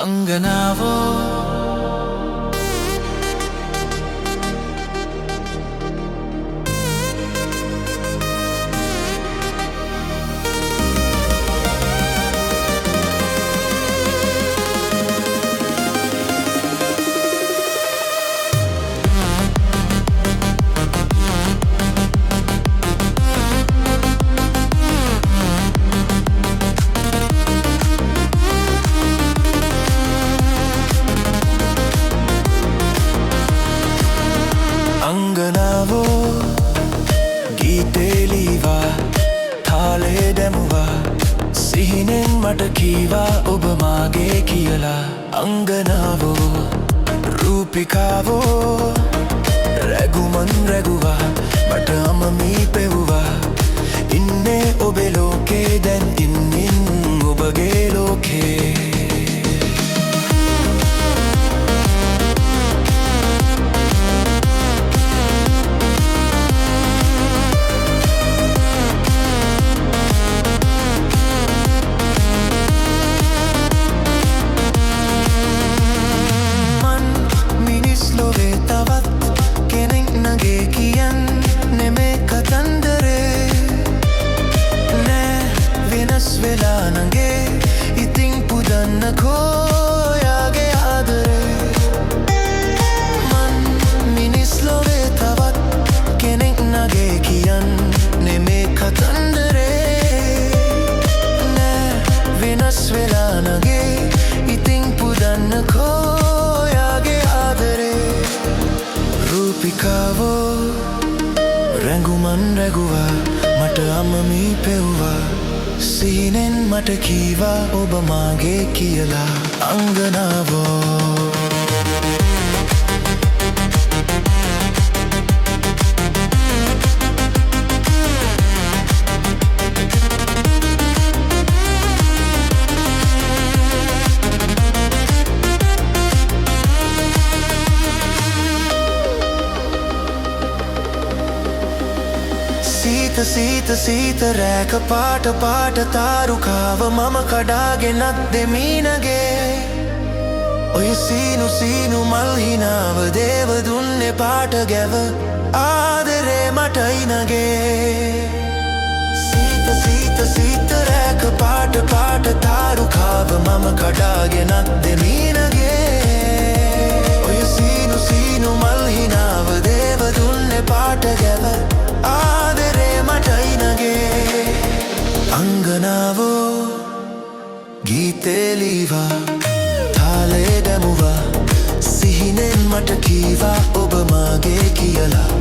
අංගනාවෝ ගීතේ ලීවා තාලේ දැමුවා සිහිනෙන් මට කීවා ඔබ මාගේ කියලා අංගනාවෝ රූපිකාවෝ රැගුමන් රැගුවා මට අමමී පෙවුවා ඉන්නේ ඔබේ ලෝකේ දැන් ඉන්නින් ඔබගේ ලෝකේ වෙලා නගේ ඉතින් පුදන්නකෝ යාගේ ආදරේ මන් මිනිස් ලොවේ තවත් කෙනෙක් නගේ කියන්නේ මේ කතන්දරේ නෑ වෙනස් වෙලා නගේ ඉතින් පුදන්නකෝ යාගේ ආදරේ රූපිකාවෝ රැඟුමන් රැගුවා මට අමමී පෙව්වා සිහිනෙන් මට කීවා ඔබ මාගේ කියලා අංගනාවෝ සීත රැක පාට පාට තාරුකාව මම කඩාගෙනත් දෙමීනගේ ඔය සීනු මල් හිනාව දේව දුන්නේ පාට ගැව ආදරේ මටයි නගේ සීත රැක පාට පාට තාරුකාව මම කඩාගෙනත් දෙමීනගේ ඔය සීනු මල් හිනාව දේව දුන්නේ පාට ගැව ආදරේ මටයි නගේ අංගනාවෝ ගීතේ ලීවා තාලේ දැමුවා සිහිනෙන් මට කීවා ඔබ මාගේ කියලා